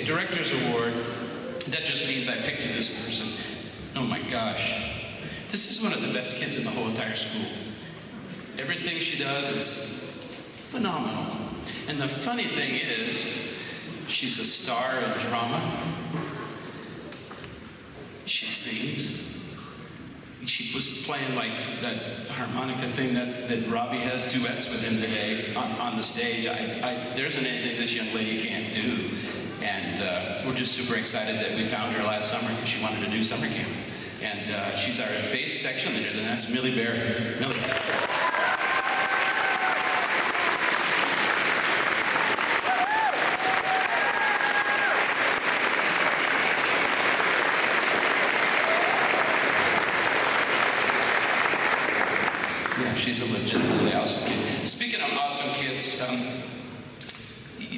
Director's Award, that just means I picked this person. Oh my gosh. This is one of the best kids in the whole entire school. Everything she does is phenomenal. And the funny thing is, she's a star in drama. She sings. She was playing like that harmonica thing that Robbie has duets with him today on the stage. There isn't anything this young lady can't do. And we're just super excited that we found her last summer because she wanted to do summer camp. And she's our bass section leader, and that's Millie Bear. Millie. Yeah, she's a legitimately awesome kid. Speaking of awesome kids,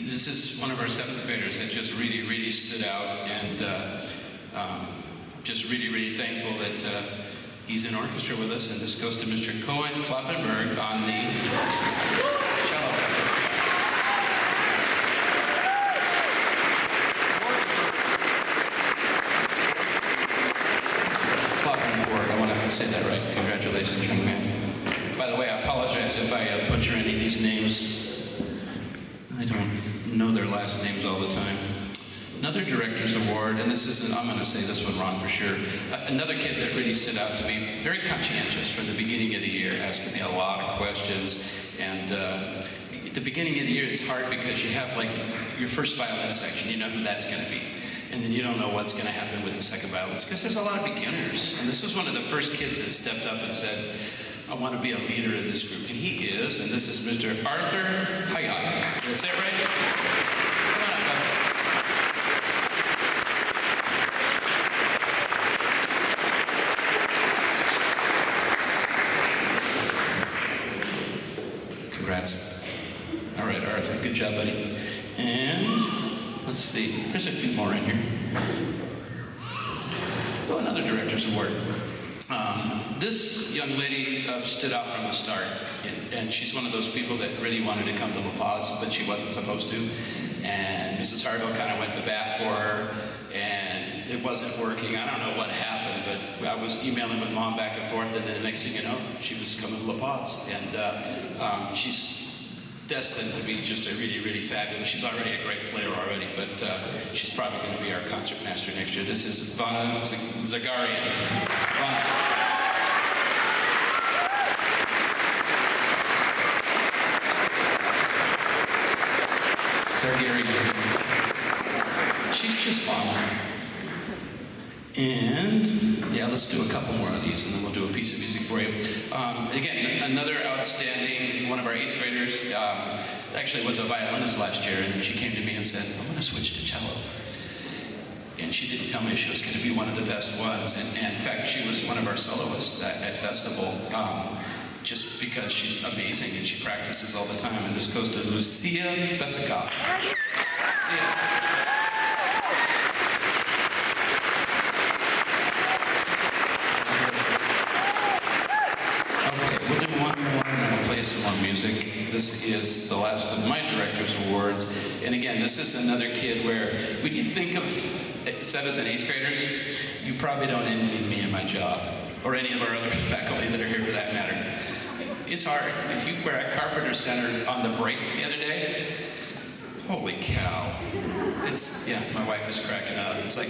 this is one of our 7th graders that just really, really stood out, and just really, really thankful that he's in orchestra with us. And this goes to Mr. Cohen Kloppenberg on the cello. Kloppenberg, I want to say that right. Congratulations, young man. By the way, I apologize if I butcher any of these names. I don't know their last names all the time. Another Director's Award, and this isn't, I'm going to say this one wrong for sure. Another kid that really stood out to me, very conscientious from the beginning of the year, asking me a lot of questions. And at the beginning of the year, it's hard because you have like your first violin section, you know who that's going to be. And then you don't know what's going to happen with the second violins because there's a lot of beginners. And this was one of the first kids that stepped up and said, I want to be a leader in this group. And he is, and this is Mr. Arthur Hayat. Did I say it right? Congrats. All right, Arthur, good job, buddy. And let's see, there's a few more in here. Oh, another Director's Award. This young lady stood out from the start, and she's one of those people that really wanted to come to La Paz, but she wasn't supposed to. And Mrs. Harville kind of went to bat for her, and it wasn't working. I don't know what happened, but I was emailing with Mom back and forth, and then the next thing you know, she was coming to La Paz. And she's destined to be just a really, really fabulous. She's already a great player already, but she's probably going to be our concertmaster next year. This is Vanna Zagarian. Vanna. She's just fun. And yeah, let's do a couple more of these and then we'll do a piece of music for you. Again, another outstanding, one of our 8th graders, actually was a violinist last year, and she came to me and said, I want to switch to cello. And she didn't tell me she was going to be one of the best ones. And in fact, she was one of our soloists at festival. Just because she's amazing and she practices all the time. And this goes to Lucia Besikoff. Lucia. Okay, we'll do one more and we'll play some more music. This is the last of my Director's Awards. And again, this is another kid where, when you think of 7th and 8th graders, you probably don't envy me and my job, or any of our other faculty that are here for that matter. It's hard. If you were at Carpenter Center on the break the other day, holy cow. Yeah, my wife is cracking up. It's like,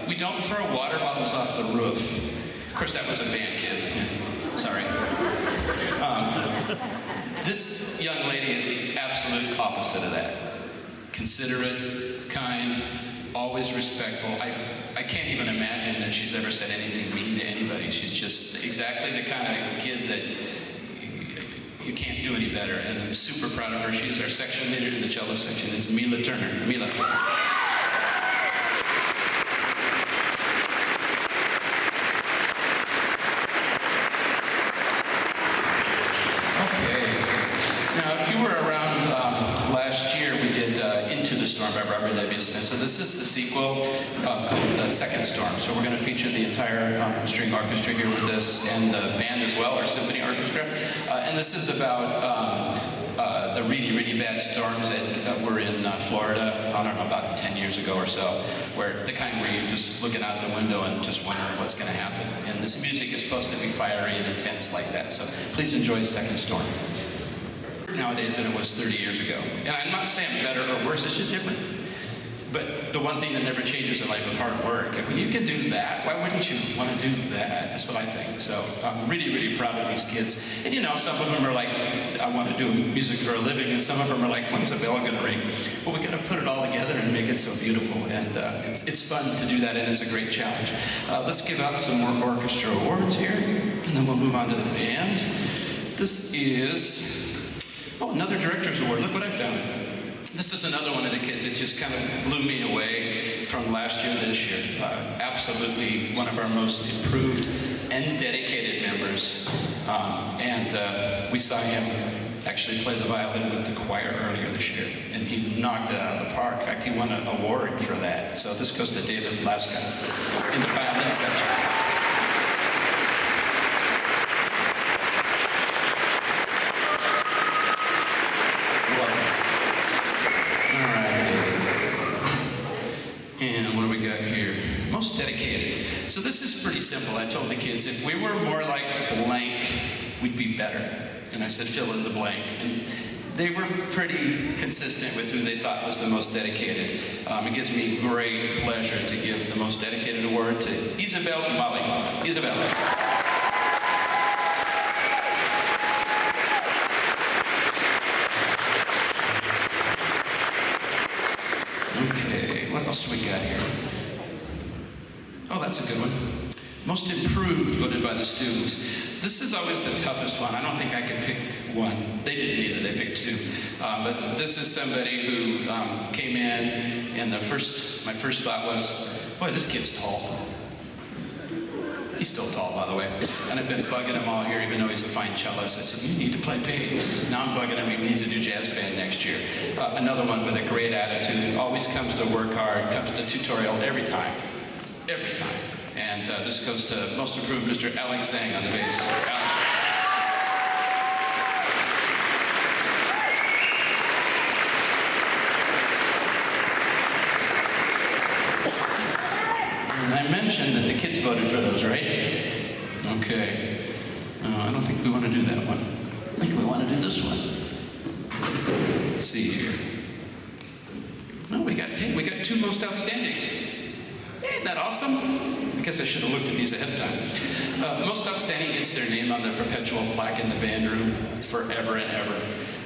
we don't throw water bottles off the roof. Of course, that was a band kid. Yeah, sorry. This young lady is the absolute opposite of that. Considerate, kind, always respectful. I can't even imagine that she's ever said anything mean to anybody. She's just exactly the kind of kid that you can't do any better, and I'm super proud of her. She is our section leader in the cello section. It's Mila Turner. Mila. Okay. Now, if you were around last year, we did Into the Storm by Robert Levy Smith. So this is the sequel called The Second Storm. So we're going to feature the entire string orchestra here with this, and the band as well, our symphony orchestra. And this is about the really, really bad storms that were in Florida, I don't know, about 10 years ago or so, where the kind where you're just looking out the window and just wondering what's going to happen. And this music is supposed to be fiery and intense like that. So please enjoy Second Storm. Nowadays than it was 30 years ago. And I'm not saying better or worse, it's just different. But the one thing that never changes in life is hard work. And when you can do that, why wouldn't you want to do that? That's what I think. So I'm really, really proud of these kids. And you know, some of them are like, I want to do music for a living, and some of them are like, when's a bell going to ring? Well, we got to put it all together and make it so beautiful. And it's fun to do that, and it's a great challenge. Let's give out some more orchestra awards here, and then we'll move on to the band. This is, another director's award. Look what I found. This is another one of the kids that just kind of blew me away from last year to this year. Absolutely one of our most improved and dedicated members. We saw him actually play the violin with the choir earlier this year, and he knocked it out of the park. In fact, he won an award for that. So this goes to David Laska in the violin section. Most dedicated. So this is pretty simple. I told the kids, if we were more like blank, we'd be better. And I said, fill in the blank. And they were pretty consistent with who they thought was the most dedicated. It gives me great pleasure to give the most dedicated award to Isabel Mali. Isabel. Okay, what else we got here? Oh, that's a good one. Most improved, voted by the students. This is always the toughest one. I don't think I could pick one. They didn't either, they picked two. But this is somebody who came in, and my first thought was, boy, this kid's tall. He's still tall, by the way. And I've been bugging him all year, even though he's a fine cellist. I said, you need to play bass. Now I'm bugging him, he needs to do jazz band next year. Another one with a great attitude, always comes to work hard, comes to tutorial every time. Every time. And this goes to most improved Mr. Alex Zhang on the bass. Alex. And I mentioned that the kids voted for those, right? Okay. I don't think we want to do that one. I think we want to do this one. Let's see here. No, we got two most outstandings. Isn't that awesome? I guess I should have looked at these ahead of time. The most outstanding gets their name on the perpetual plaque in the band room. It's forever and ever,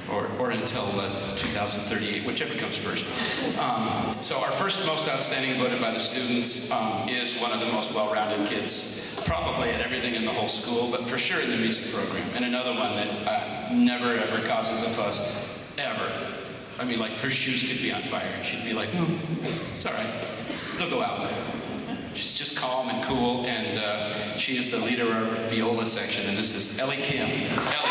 or until 2038, whichever comes first. So our first most outstanding, voted by the students, is one of the most well-rounded kids, probably at everything in the whole school, but for sure in the music program. And another one that never ever causes a fuss, ever. I mean, like, her shoes could be on fire, and she'd be like, it's all right. They'll go out. She's just calm and cool, and she is the leader of our viola section, and this is Ellie Kim. Ellie.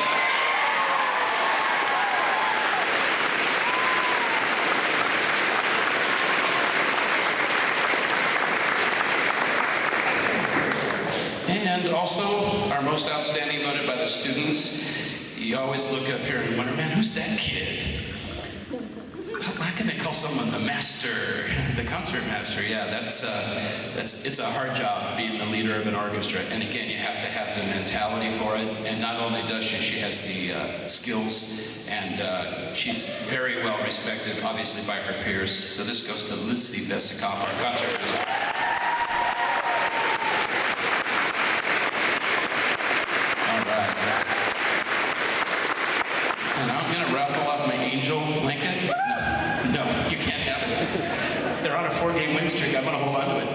And also, our most outstanding, voted by the students. You always look up here and wonder, man, who's that kid? How can they call someone the master, the concert master? Yeah, it's a hard job being the leader of an orchestra. And again, you have to have the mentality for it. And not only does she has the skills, and she's very well respected, obviously, by her peers. So this goes to Lizzie Besikoff, our concert master. All right. And I'm going to raffle off my angel blanket. No, you can't have it. They're on a 4-game win streak. I'm going to hold on to it.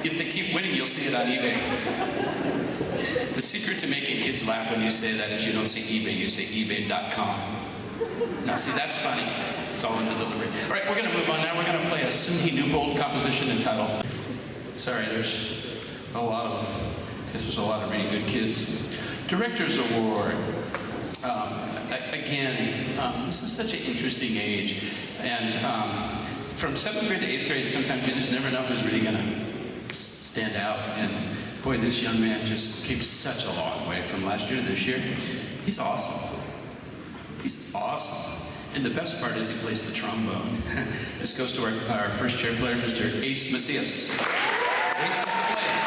If they keep winning, you'll see it on eBay. The secret to making kids laugh when you say that is you don't say eBay, you say ebay.com. Now, see, that's funny. It's all in the delivery. All right, we're going to move on now. We're going to play a Sunhi Newbold composition entitled... Sorry, there's a lot of... because there's a lot of really good kids. Director's Award. This is such an interesting age, and from 7th grade to 8th grade, sometimes you just never know who's really going to stand out, and boy, this young man just came such a long way from last year to this year. He's awesome. He's awesome. And the best part is he plays the trombone. This goes to our first chair player, Mr. Ace Macias. Ace is the place.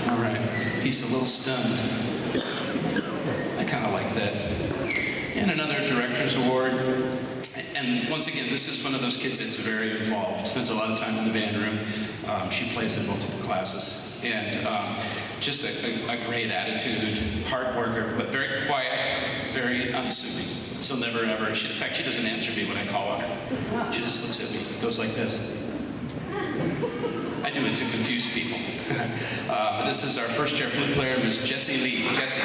All right, he's a little stunned. I kind of like that. And another Director's Award. And once again, this is one of those kids that's very involved, spends a lot of time in the band room. She plays in multiple classes. And just a great attitude, hard worker, but very quiet, very unassuming. So never ever, in fact, she doesn't answer me when I call her. She just looks at me, goes like this. I do it to confuse people. But this is our first chair flute player, Miss Jessie Lee. Jessie.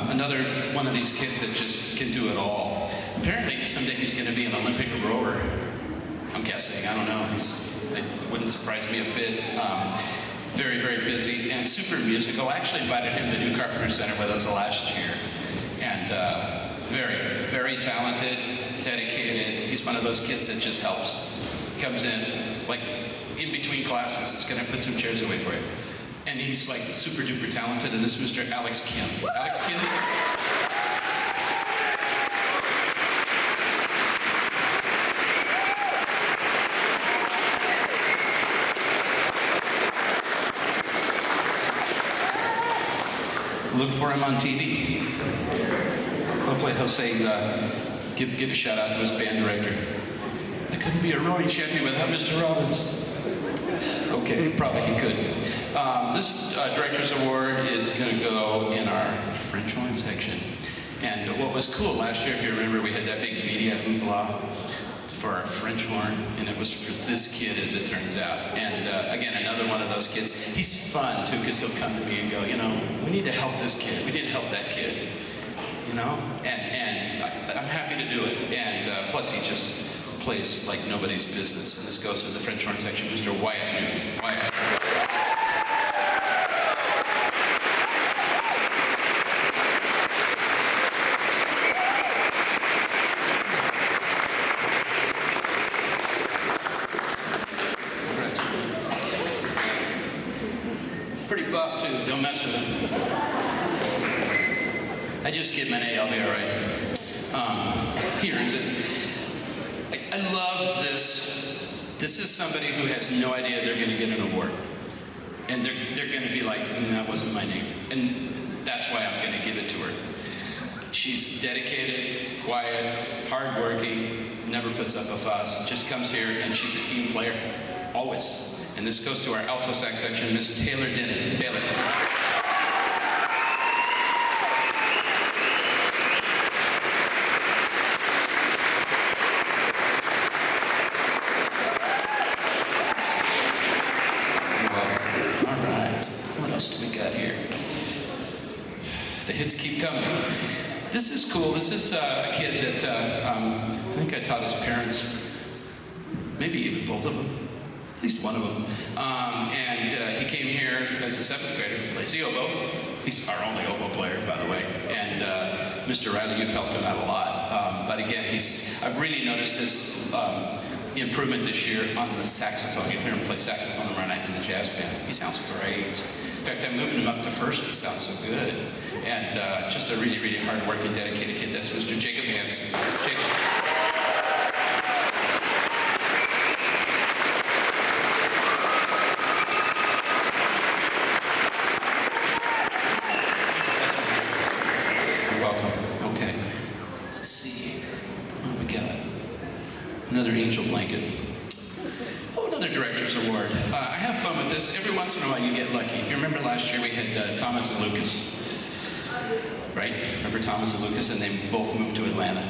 Another one of these kids that just can do it all. Apparently, someday he's going to be an Olympic rower. I'm guessing. I don't know. It wouldn't surprise me a bit. Very, very busy and super musical. I actually invited him to do Carpenter Center with us last year. And very, very talented, dedicated. He's one of those kids that just helps. He comes in, like, in between classes, is going to put some chairs away for you. And he's like super duper talented, and this is Mr. Alex Kim. Alex Kim. Look for him on TV. Hopefully he'll say, give a shout out to his band director. I couldn't be a rowing champion without Mr. Robbins. Okay, probably he could. This Director's Award is going to go in our French horn section. And what was cool last year, if you remember, we had that big media hoopla for our French horn, and it was for this kid, as it turns out. And again, another one of those kids. He's fun, too, because he'll come to me and go, you know, we need to help this kid. We need to help that kid, you know? And I'm happy to do it. And plus, he just plays like nobody's business. And this goes to the French horn section, Mr. Wyatt Newton. Wyatt. He's pretty buff too, don't mess with him. I just give him an A, I'll be all right. He earns it. I love this. This is somebody who has no idea they're going to get an award. And they're going to be like, that wasn't my name. And that's why I'm going to give it to her. She's dedicated, quiet, hardworking, never puts up a fuss, just comes here, and she's a team player, always. And this goes to our alto sax section, Miss Taylor Denon. Taylor. The hits keep coming. This is cool. This is a kid that I think I taught his parents, maybe even both of them, at least one of them. And he came here as a 7th grader, plays the oboe. He's our only oboe player, by the way. And Mr. Riley, you've helped him out a lot. But again, I've really noticed this improvement this year on the saxophone. You hear him play saxophone tomorrow night in the jazz band. He sounds great. In fact, I'm moving him up to first. He sounds so good. And just a really, really hard-working, dedicated kid. That's Mr. Jacob Hansen. Jacob. You're welcome. Okay. Let's see. What do we got? Another angel blanket. Another Director's Award. I have fun with this. Every once in a while you get lucky. If you remember last year we had Thomas and Lucas. Right? Remember Thomas and Lucas? And they both moved to Atlanta.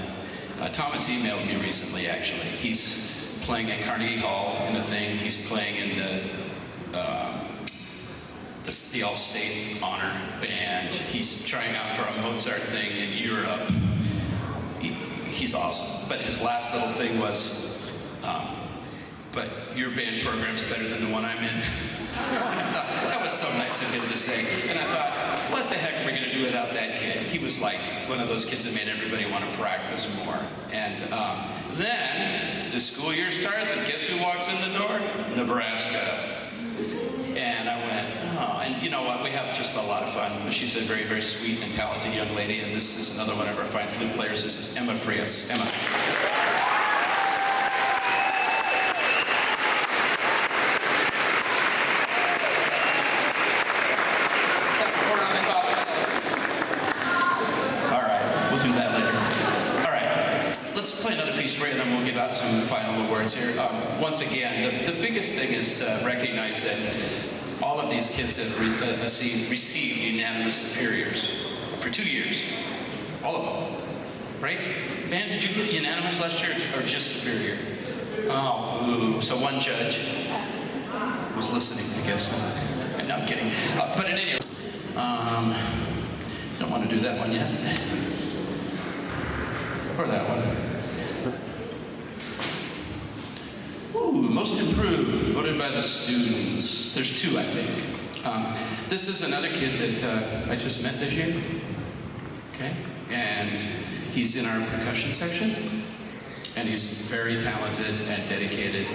Thomas emailed me recently, actually. He's playing at Carnegie Hall in a thing. He's playing in the All-State Honor Band. He's trying out for a Mozart thing in Europe. He he's awesome. But his last little thing was, but your band program's better than the one I'm in. And I thought, that was so nice of him to say. And I thought, what the heck are we going to do without that kid? He was like one of those kids that made everybody want to practice more. And then the school year starts, and guess who walks in the door? Nebraska. And I went, oh, and you know what? We have just a lot of fun. She's a very, very sweet and talented young lady, and this is another one of our fine flute players. This is Emma Frias. Emma. And then we'll give out some final awards here. Once again, the biggest thing is to recognize that all of these kids have received unanimous superiors for 2 years. All of them. Right? Man, did you get unanimous last year or just superior? Oh, boo. So one judge was listening, I guess. No, I'm kidding. But in any rate, don't want to do that one yet. Or that one. Ooh, most improved, voted by the students. There's 2, I think. This is another kid that I just met this year. Okay, and he's in our percussion section, and he's very talented and dedicated.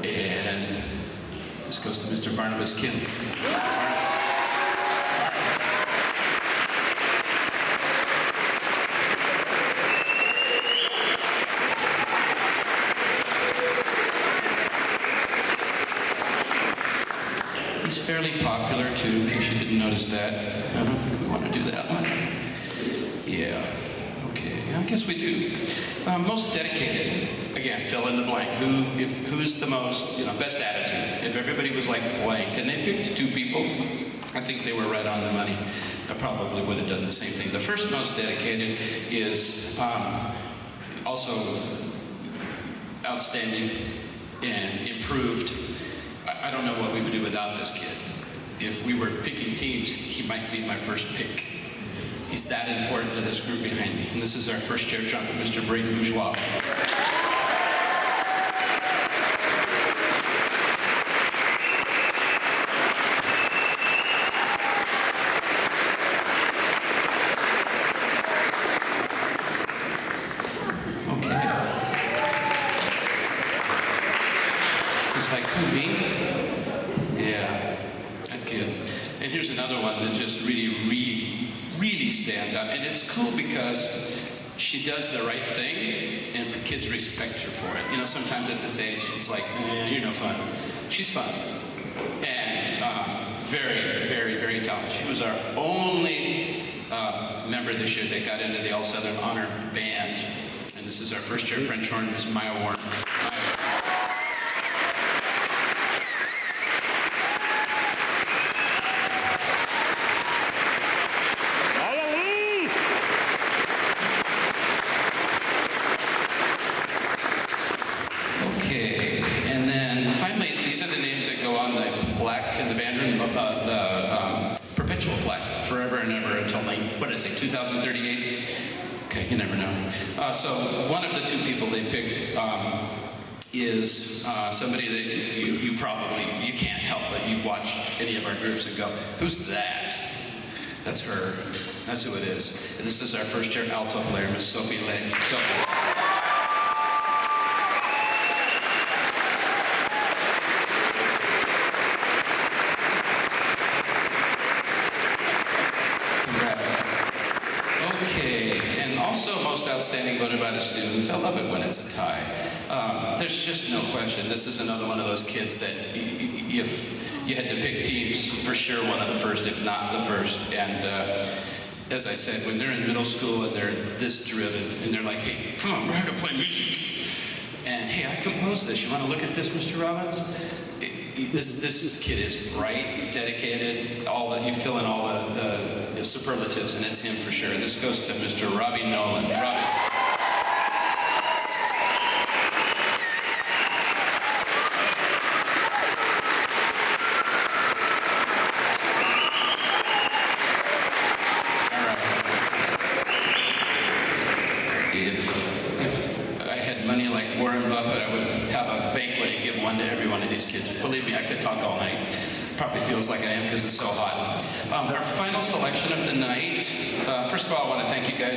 And this goes to Mr. Barnabas Kim. He's fairly popular too, in case you didn't notice that. I don't think we want to do that one. Yeah, okay, I guess we do. Most dedicated, again, fill in the blank. Who's the most, best attitude? If everybody was like blank, and they picked 2 people, I think they were right on the money. I probably would have done the same thing. The first most dedicated is also outstanding and improved. I don't know what we would do without this kid. If we were picking teams, he might be my first pick. He's that important to this group behind me. And this is our first chair trumpet, Mr. Brayden Bourgeois. She does the right thing, and the kids respect her for it. Sometimes at this age, it's like, you're no fun. She's fun. And very, very, very talented. She was our only member this year that got into the All Southern Honor Band. And this is our first chair French horn, Miss Maya Warren. Perpetual plaque, forever and ever until, 2038? Okay, you never know. So one of the 2 people they picked is somebody that you probably, you can't help but you watch any of our groups and go, who's that? That's her. That's who it is. This is our first year alto player, Miss Sophie Lay. Outstanding, voted by the students. I love it when it's a tie. There's just no question. This is another one of those kids that if you had to pick teams, for sure one of the first, if not the first. And as I said, when they're in middle school and they're this driven, and they're like, hey, come on, we're here to play music. And hey, I composed this. You want to look at this, Mr. Robbins? This kid is bright, dedicated, all that, you fill in all the superlatives, and it's him for sure. This goes to Mr. Robbie Nolan. Robbie. if I had money like Warren Buffett, I would have a banquet and give one to every one of these kids. Believe me, I could talk all night. Probably feels like I am because it's so hot. Our final selection of the night. First of all, I want to thank you guys